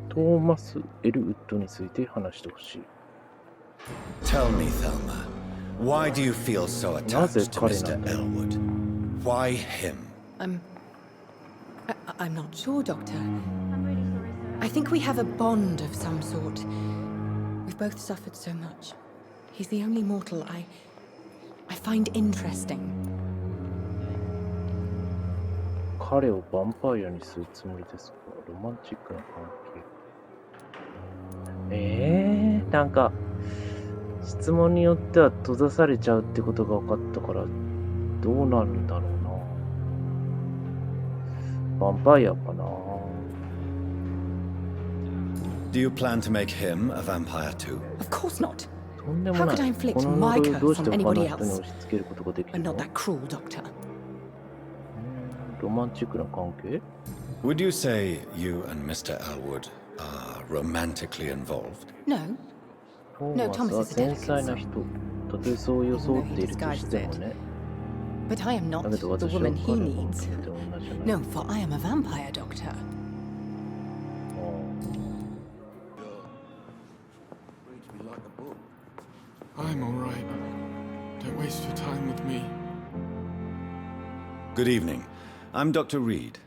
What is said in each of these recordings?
トーマス・エルウッドについて話してほしい。Tell me, Thelma, why do you feel so attached to Mr. Elwood? Why him? I'm not sure, Doctor. I think we have a bond of some sort. We've both suffered so much. He's the only mortal I find interesting. 彼をヴァンパイアにするつもりですか？ロマンチックな関係。なんか質問によっては閉ざされちゃうってことが分かったからどうなるんだろうな。ヴァンパイアかな。Do you plan to make him a vampire too? Of course not. とんでも How な could I い。 inflict この my 呪いをどう curse し on て他の anybody 人に else? 押し付けることができ I'm るの？ not that cruel, Doctor. ロマンチックな関係？ Would you say you and Mr. Elwood are romantically involved? No. トーマスは繊細な人。たとえそう装っているとしてもね。 But I am not だけど the 私は woman 彼 he の needs. 関係と同じじゃない。 No, for I am a vampire, Doctor. I'm all right. Don't waste your time with me. Good evening. I'm Dr. Reed.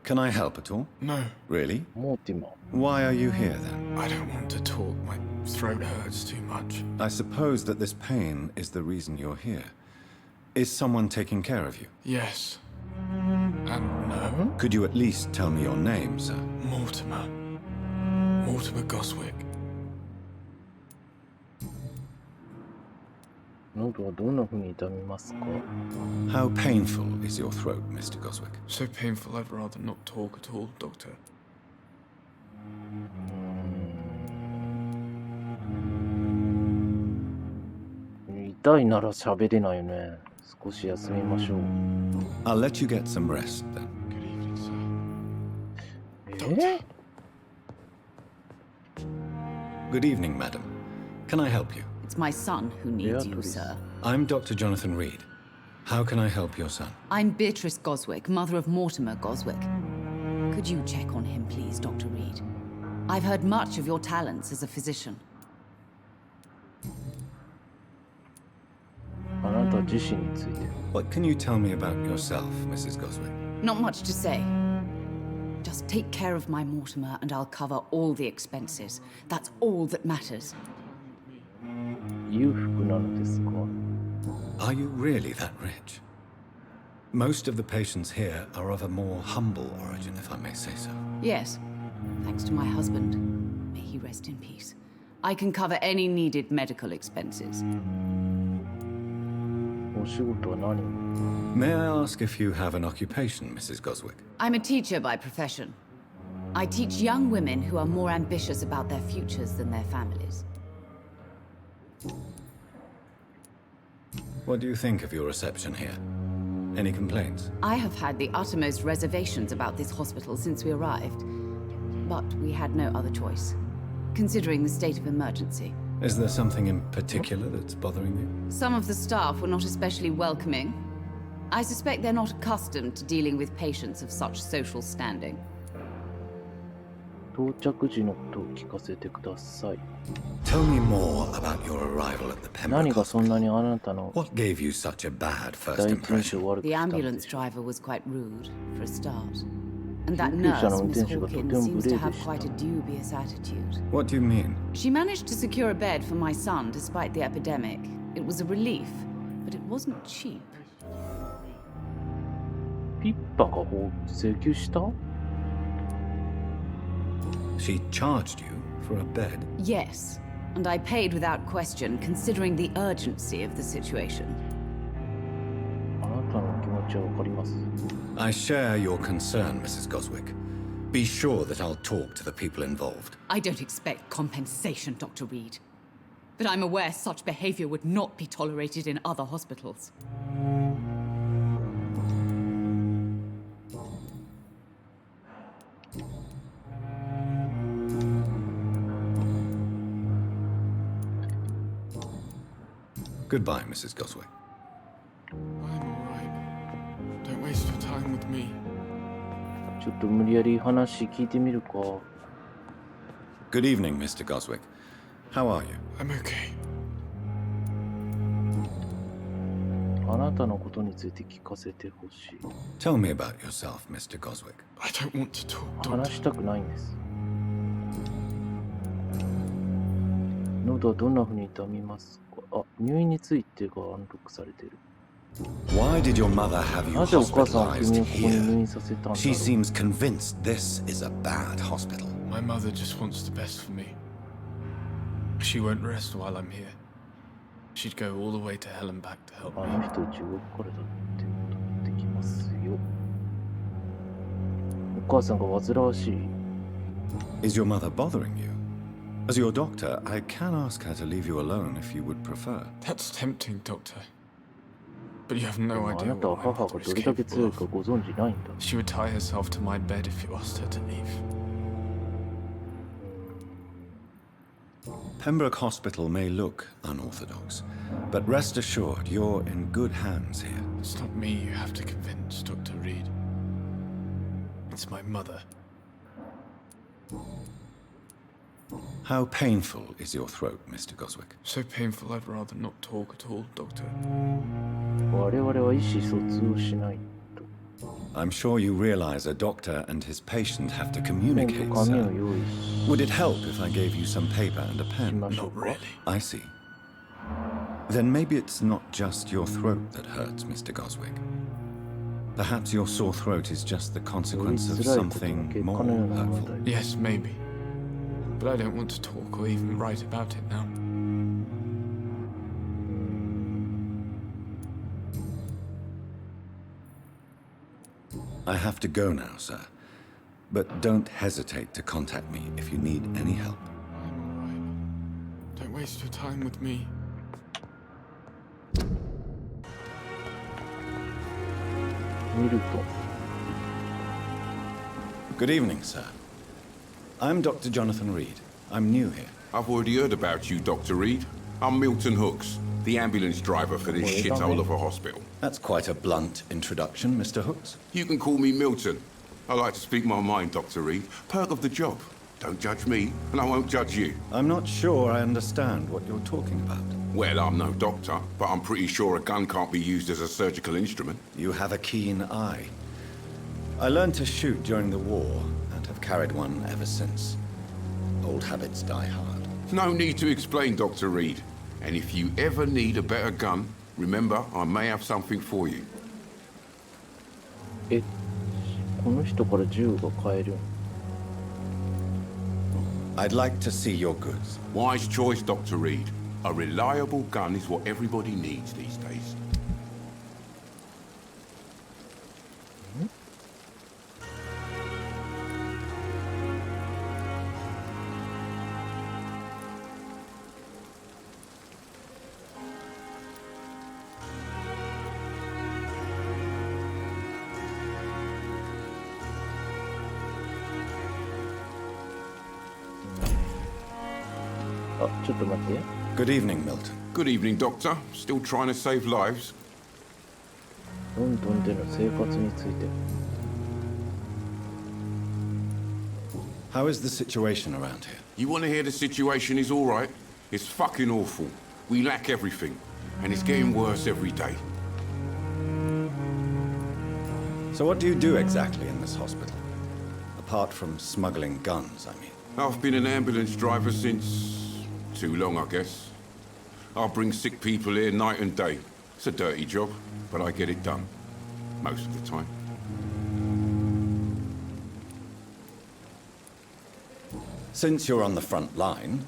Can I help at all? No, Really? モーティマー。 Why are you here then? I don't want to talk. My throat hurts too much. I suppose that this pain is the reason you're here. Is someone taking care of you? Yes. And no. Could you at least tell me your name, sir? Mortimer. Mortimer Goswick. 喉はどんな風に痛みますか？ How painful is your throat, Mr. Goswick? So painful I'd rather not talk at all, Doctor. 痛いなら喋れないよね。少し休みましょう。 I'll let you get some rest then. Good evening, sir. え？ Good evening, madam. Can I help you? It's my son who needs you, sir. I'm Dr. Jonathan Reed. How can I help your son? I'm Beatrice Goswick, mother of Mortimer Goswick. Could you check on him, please, Dr. Reed? I've heard much of your talents as a physician. あなた自身について。 What can you tell me about yourself, Mrs. Goswick? Not much to say. Just take care of my Mortimer and I'll cover all the expenses. That's all that matters. 裕福なのですか？ Are you really that rich? Most of the patients here are of a more humble origin, if I may say so. Yes, thanks to my husband. May he rest in peace. I can cover any needed medical expenses. お仕事は何？ May I ask if you have an occupation, Mrs. Goswick? I'm a teacher by profession. I teach young women who are more ambitious about their futures than their families. What do you think of your reception here? Any complaints? I have had the uttermost reservations about this hospital since we arrived. But we had no other choice, considering the state of emergency. Is there something in particular that's bothering you? Some of the staff were not especially welcoming. I suspect they're not accustomed to dealing with patients of such social standing. 到着時のことを聞かせてください。 Tell me more about your arrival at the 何 Pembroke がそんな Hospital. にあなたの What gave you such a bad 第 first 一印象 impression? を悪く The したんで ambulance しょう？ driver was quite rude, for a start. And that 救急車 nurse, の運 Miss 転手がとても Hawkins, 無 seems 礼 to で have した。 quite a dubious attitude. What do you mean? She managed to secure a bed for my son despite the epidemic. It was a relief, but it wasn't cheap. ピッパが請求した？ She charged you for a bed? Yes, and I paid without question, considering the urgency of the situation. あなたの気持ちはわかります。 I share your concern, Mrs. Goswick. Be sure that I'll talk to the people involved. I don't expect compensation, Dr. Reed. But I'm aware such behavior would not be tolerated in other hospitals. Goodbye, Mrs. Goswick. I'm all right. Don't waste your time with me. ちょっと無理やり話聞いてみるか。 Good evening, Mr. Goswick. How are you? I'm okay. あなたのことについて聞かせてほしい。 Tell me about yourself, Mr. Goswick. I don't want to talk, 話 Doctor. したくないんです。喉はどんな風に痛みますか？あ、入院についてがアンロックされている。 Why did your mother have you なぜお母さんは hospitalized 君をここに入 here? 院させたんだろう。 She seems convinced this is a bad hospital. My mother just wants the best for me. She won't rest while I'm here. She'd go all the way to hell and back to help あ me. の人地獄からだって戻ってきますよ。お母さんが煩わしい。 Is your mother bothering you? As your doctor, I can ask her to leave you alone if you would prefer. That's tempting, Doctor. But you have no あ idea なたは what my 母 mother が is どれだけ capable 強いか of. ご存じないんだ。 She would tie herself to my bed if you asked her to leave. Pembroke Hospital may look unorthodox, but rest assured you're in good hands here. It's not me you have to convince, Dr. Reed. It's my mother. How painful is your throat, Mr. Goswick? So painful I'd rather not talk at all, Doctor. 我々は意思疎通をしないと。 I'm sure you realize a doctor and his patient have to ペン communicate, と紙を sir. 用意 Would it help if I gave you some paper and a し pen? ましょう Not か。 really. I see. Then maybe it's not just your throat that hurts, Mr. Goswick. Perhaps your sore throat is just the より consequence of 辛いことの something 結 more 果のような問 hurtful. 題。 Yes, maybe. But I don't want to talk or even write about it now. I have to go now, sir. But don't hesitate to contact me if you need any help. I'm alright. Don't waste your time with me. 見ると。 Good evening, sir. I'm Dr. Jonathan Reed. I'm new here. I've already heard about you, Dr. Reed. I'm Milton Hooks, the ambulance driver for this shithole of a hospital. That's quite a blunt introduction, Mr. Hooks. You can call me Milton. I like to speak my mind, Dr. Reed. Perk of the job. Don't judge me, and I won't judge you. I'm not sure I understand what you're talking about. Well, I'm no doctor, but I'm pretty sure a gun can't be used as a surgical instrument. You have a keen eye. I learned to shoot during the war and have carried one ever since. Old habits die hard. No need to explain, Dr. Reed. And if you ever need a better gun, remember, I may have something for you. え、この人から銃が買える。 I'd like to see your goods. Wise choice, Dr. Reed. A reliable gun is what everybody needs these days. あ、ちょっと待って。 Good evening, Milton. Good evening, Doctor. Still trying to save lives? ロンドンでの生活について。 How is the situation around here? You want to hear the situation is all right? It's fucking awful. We lack everything, and it's getting worse every day. So what do you do exactly in this hospital? Apart from smuggling guns, I mean. I've been an ambulance driver since... too long, I guess. I'll bring sick people here night and day. It's a dirty job, but I get it done. Most of the time. Since you're on the front line,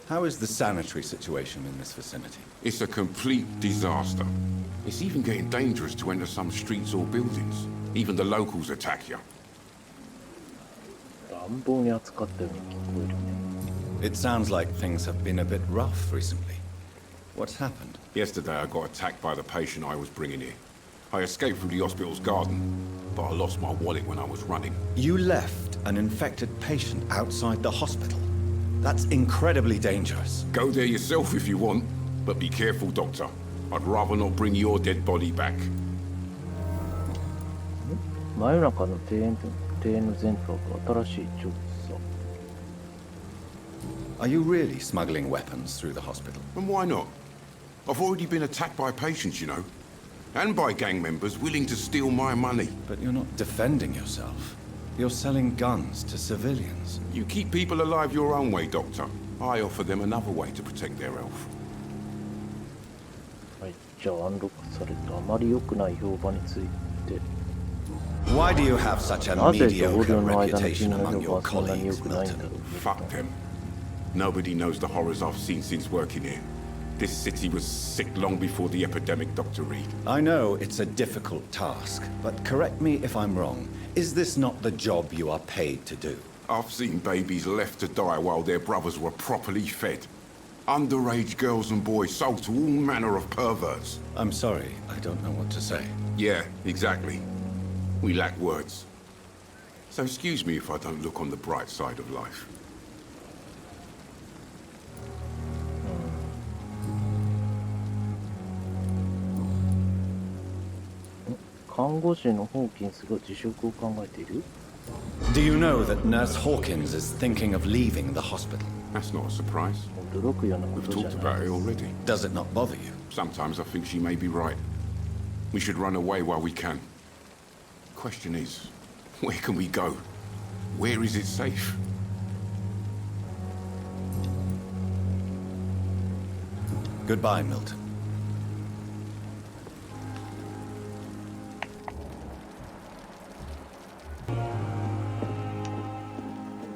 how is the sanitary situation in this vicinity? It's a complete disaster. It's even getting dangerous to enter some streets or buildings. Even the locals attack you. 乱暴に扱ったように聞こえるね。 It sounds like things have been a bit rough recently. What's happened? Yesterday I got attacked by the patient I was bringing here. I escaped through the hospital's garden, but I lost my wallet when I was running. You left an infected patient outside the hospital. That's incredibly dangerous. Go there yourself if you want, but be careful, Doctor. I'd rather not bring your dead body back. 真夜中の庭園って邸の前科が新しい調査。 Are you really smuggling weapons through the hospital? And why not? I've already been attacked by patients, you know. And by gang members willing to steal my money. But you're not defending yourself. You're selling guns to civilians. You keep people alive your own way, Doctor. I offer them another way to protect their health. はい、じゃあアンロックされたあまり良くない評判について。 Why do you have such a なぜ同 mediocre 僚の間の reputation 金額 among your はそんなに良 colleagues, くないんだ Milton? ろう。 Fuck them. Nobody knows the horrors I've seen since working here. This city was sick long before the epidemic, Dr. Reed. I know it's a difficult task, but correct me if I'm wrong. Is this not the job you are paid to do? I've seen babies left to die while their brothers were properly fed. Underage girls and boys sold to all manner of perverts. I'm sorry, I don't know what to say. Yeah, exactly. We lack words. So excuse me if I don't look on the bright side of life. 看護師のホーキンスが辞職を考えている？ Do you know that Nurse Hawkins is thinking of leaving the hospital? That's not a surprise. 驚くようなこ We've とじゃ talked な about い。 it already. Does it not bother you? Sometimes I think she may be right. We should run away while we can. Question is, where can we go? Where is it safe? Goodbye, Milton.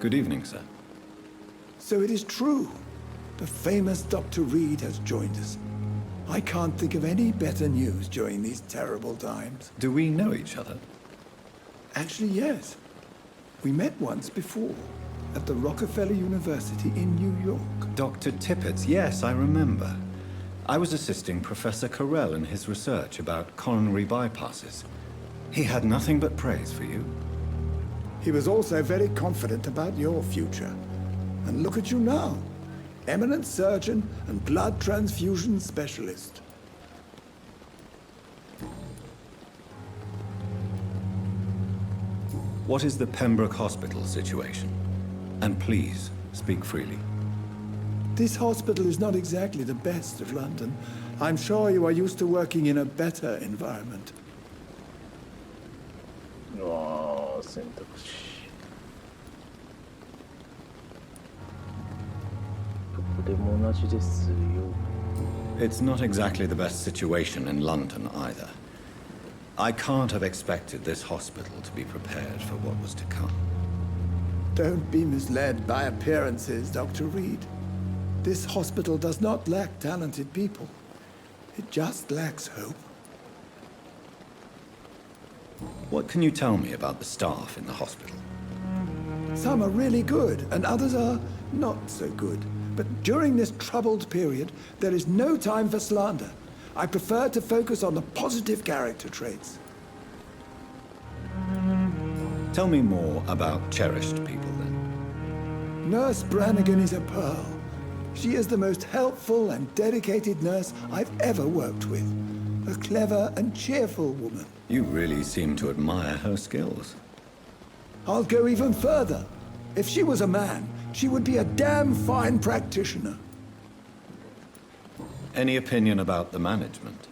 Good evening, sir. So it is true. The famous Dr. Reed has joined us. I can't think of any better news during these terrible times. Do we know each other? Actually, yes. We met once before, at the Rockefeller University in New York. Dr. Tippett, yes, I remember. I was assisting Professor Carell in his research about coronary bypasses. He had nothing but praise for you. He was also very confident about your future. And look at you now. Eminent surgeon and blood transfusion specialist. What is the Pembroke Hospital situation? And please, speak freely. This hospital is not exactly the best of London. I'm sure you are used to working in a better environment. うわー、選択肢。どこでも同じですよ。 It's not exactly the best situation in London either. I can't have expected this hospital to be prepared for what was to come. Don't be misled by appearances, Dr. Reed. This hospital does not lack talented people. It just lacks hope. What can you tell me about the staff in the hospital? Some are really good, and others are not so good. But during this troubled period, there is no time for slander. I prefer to focus on the positive character traits. Tell me more about cherished people then. Nurse Brannigan is a pearl. She is the most helpful and dedicated nurse I've ever worked with. A clever and cheerful woman. You really seem to admire her skills. I'll go even further. If she was a man, she would be a damn fine practitioner. Any opinion about the management?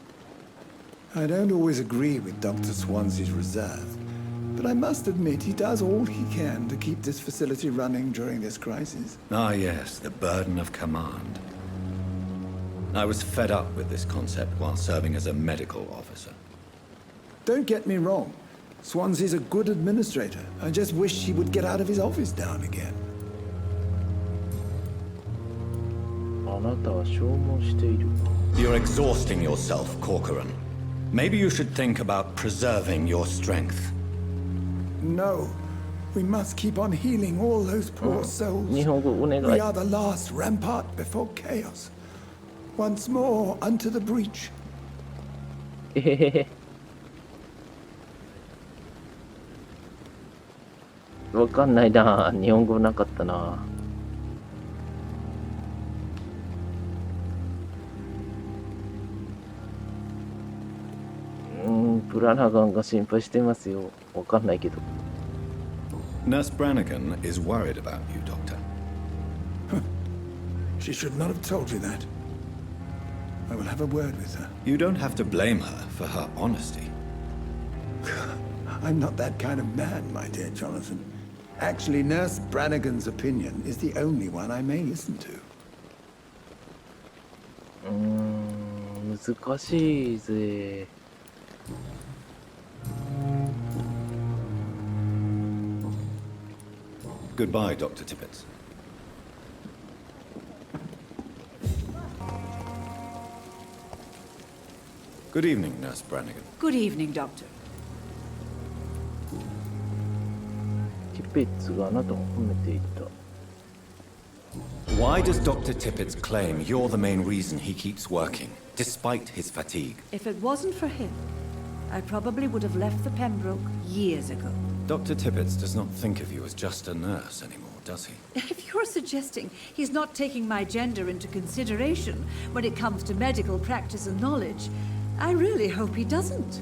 I don't always agree with Dr. Swansea's reserve, but I must admit he does all he can to keep this facility running during this crisis. Ah, yes, the burden of command. I was fed up with this concept while serving as a medical officer. Don't get me wrong. Swansea's a good administrator. I just wish he would get out of his office now and again. あなたは消耗している。 You're exhausting yourself, Corcoran. Maybe you should think about preserving your strength. No. We must keep on healing all those poor souls. 日本語お願い。 We are the last rampart before chaos. Once more unto the breach. えへへへ。わかんないな。日本語なかったな。ブラナガンが心配してますよ。わかんないけど。Nurse Brannigan is worried about you, Doctor. She should not have told you that. I will have a word with her. You don't have to blame her for her honesty. I'm not that kind of man, my dear Jonathan. Actually, Nurse Brannigan's opinion is the only one I may listen to. 難しいぜ。Goodbye, Dr. Tippett. Good evening, Nurse Brannigan. Good evening, Doctor. ティペッツがあなたを褒めていた。Why does Dr. Tippett claim you're the main reason he keeps working, despite his fatigue? If it wasn't for him, I probably would have left the Pembroke years ago. Dr. Tippett does not think of you as just a nurse anymore, does he? If you're suggesting he's not taking my gender into consideration when it comes to medical practice and knowledge, I really hope he doesn't.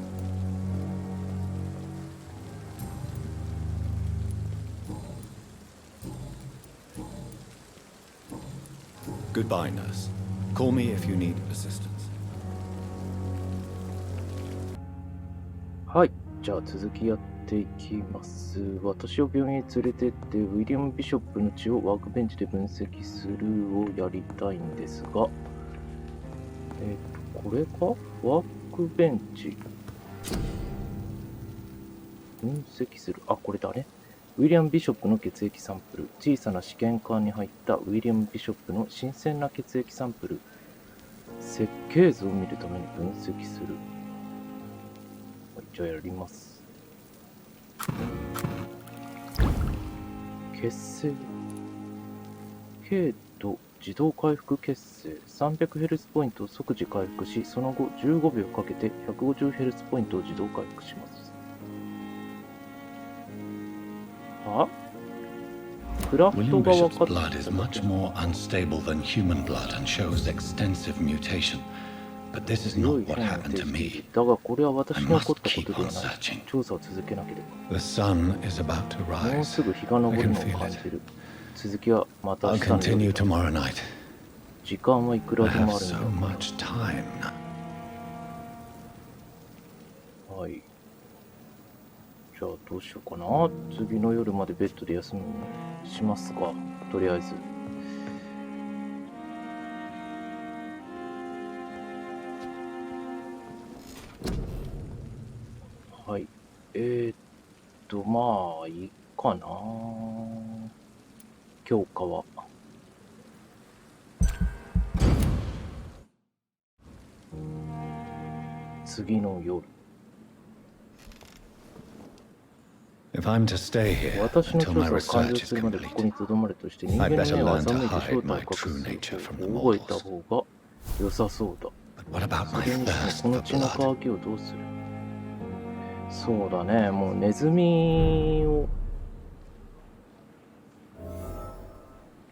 Goodbye, nurse. Call me if you need assistance. はい、じゃあ続きやっていきます。私を病院へ連れてってウィリアム・ビショップの血をワークベンチで分析するをやりたいんですが、これかワークベンチ分析する。あ、これだね。ウィリアム・ビショップの血液サンプル。小さな試験管に入ったウィリアム・ビショップの新鮮な血液サンプル。設計図を見るために分析する。じゃあやります。血清。軽度自動回復血清。300ヘルツポイントを即時回復し、その後15秒かけて150ヘルツポイントを自動回復します。は？クラフトが分かった。 William Bishop's blood is much more unstable than human blood and shows extensive mutation. But this is not what happened to me. だがこれは私に I 起こ must ったこ keep とで on はない。 searching. 調査を続けなけれ The sun is about to ば。もう rise. すぐ日が昇 I る can のを feel 感じ it. る。続きはまた I'll 明日の continue 夜。 tomorrow night. 時間はいくら I でも have ある so んだ。 much time now. はい。じゃあどうしようかな。次の夜までベッドで休みにしますか。とりあえず。はい。まあ、いいかな。強化は。次の夜。 If I'm to stay here 私の until 調 my 査を完了 research す is るまでここ complete, に留まるとして人間 I'd の better 目を learn 欺 to いて正 hide 体 my を隠 true す nature from the 覚えた mortals. 方が良さそうだ。 But what about そ my れにして thirst もこ for の血の blood? 渇きをどうする？そうだね、もうネズミを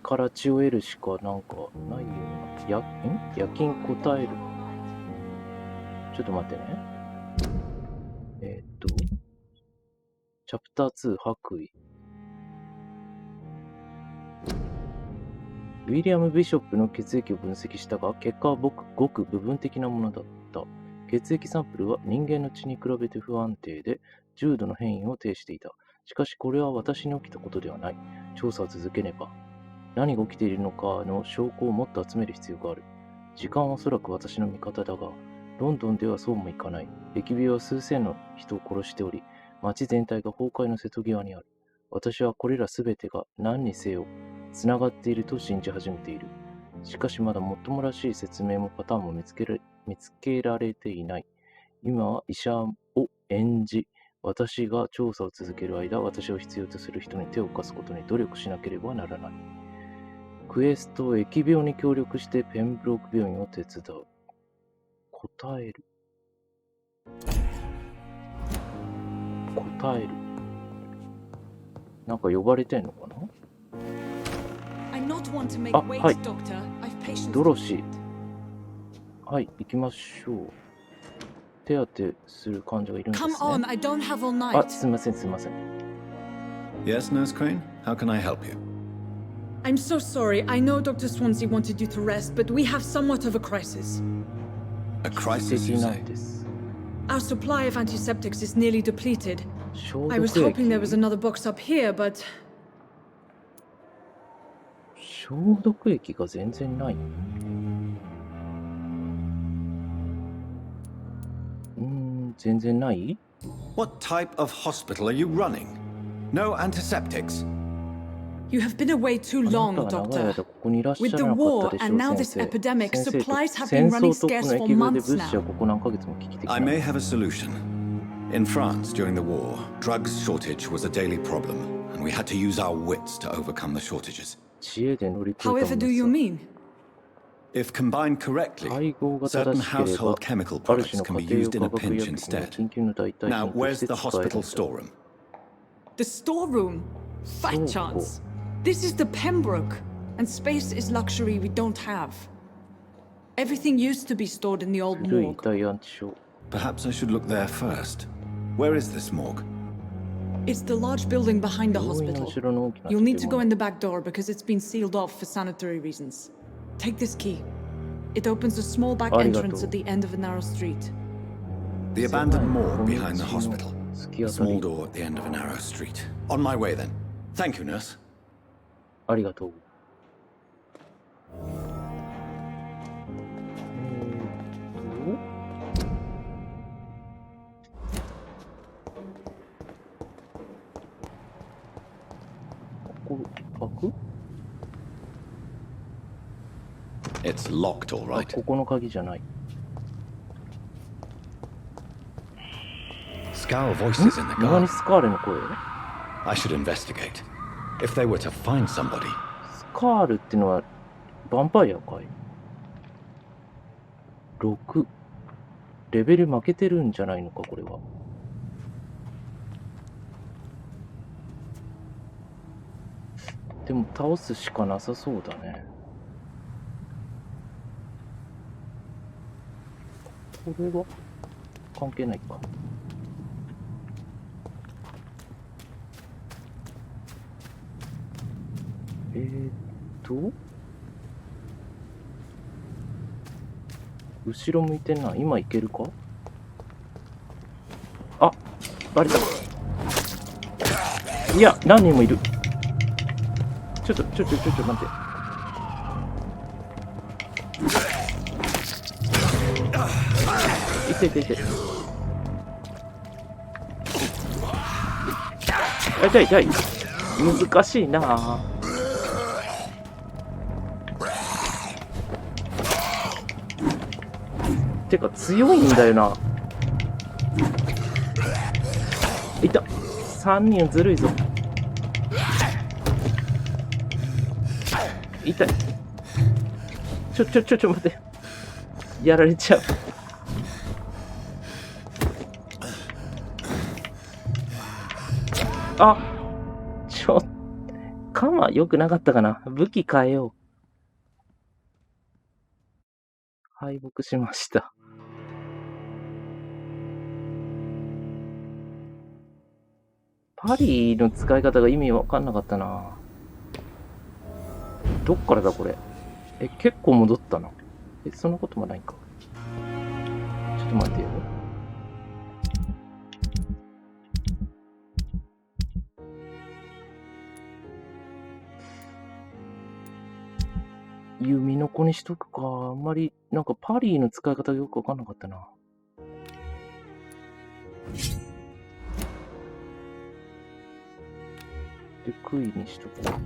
から血を得るしかなんかないような。夜勤答える。ちょっと待ってね。チャプター2白衣。ウィリアム・ビショップの血液を分析したが、結果はごく部分的なものだった。血液サンプルは人間の血に比べて不安定で、重度の変異を呈していた。しかしこれは私に起きたことではない。調査を続けねば。何が起きているのかの証拠をもっと集める必要がある。時間はおそらく私の味方だが、ロンドンではそうもいかない。疫病は数千の人を殺しており、町全体が崩壊の瀬戸際にある。私はこれらすべてが何にせよつながっていると信じ始めている。しかしまだもっともらしい説明もパターンも見つけられていない。今は医者を演じ、私が調査を続ける間、私を必要とする人に手を貸すことに努力しなければならない。クエスト、疫病に協力してペンブローク病院を手伝う。答える。答える。なんか呼ばれてんのかな？ I'm not one to make あ、 wait, はい。 Doctor. I've patience. ドロシー。はい、行きましょう。手当てする患者がいるんですね。 Come on, I don't have all あ、 night. すみません、すみません。Yes, Nurse Crane? How can I help you? I'm so sorry. I know Dr. Swansea wanted you to rest, but we have somewhat of a crisis. A crisis, you な say? んです。 Our supply of antiseptics is nearly depleted. 消 I 毒 was hoping there 液 was another box up here, but 消毒液が全然ない。全然ない What type of hospital are you running? No antiseptics? you have been away too あな long, たは長い Doctor. 間ここにいらっしゃ With ら the なかった war でしょ and う、 now 先 this 生。 epidemic, 先生と supplies have 戦 been 争 running とこの scarce 疫 for 病で months 物資は now. ここ何ヶ月も危機的 I な。 may have a solution. In France during the war, drugs shortage was a daily problem, and we had to use our wits to overcome the shortages. 知恵で乗り越えたも However の do で you す。 mean? If combined correctly, 配合が certain 正しければ、 household chemical ある products 種の can be 家庭 used 用 in 化 a 学 pinch 薬品が instead. 緊急の代替 Now, 品と where's して the 使える hospital んだ。 storeroom? The storeroom? Fat Oh, chance. This is the Pembroke, and space is luxury we don't have. Everything used to be stored in the old 古い遺 morgue. 体安置所。 Perhaps I should look there first. Where is this morgue? It's the large building behind the 病院の hospital. 後ろの大きな You'll need to 建 go 物 in the back door because it's been sealed off for sanitary reasons. Take this key. It opens a small back Arigato. entrance at the end of a narrow street. The abandoned morgue behind the hospital. 突き A 当た small り。 door at the end of a narrow street. On my way then. Thank you, nurse. ありがとう。ここ開く It's locked, all あ、 right. ここの鍵じゃない。 Scowl voices in the 庭に garden. スカーレの声。 I should investigate. If they were to find somebody, スカールってのはヴァンパイアかい ?6。レベル負けてるんじゃないのか、これは。でも倒すしかなさそうだね。これは関係ないか。後ろ向いてんな。今行けるか？あ、バレた。いや、何人もいる。ちょっと待って。痛い。痛い。難しいなぁ。てか強いんだよな。いた。3人ずるいぞ。痛い。ちょ待って。やられちゃう。あ、カマ良くなかったかな。武器変えよう。敗北しました。パリの使い方が意味わかんなかったな。どっからだこれ。結構戻ったな。そんなこともないか。ちょっと待ってよ。弓の子にしとくか。あんまり、なんかパリの使い方がよくわかんなかったな。で、杭にしとこう。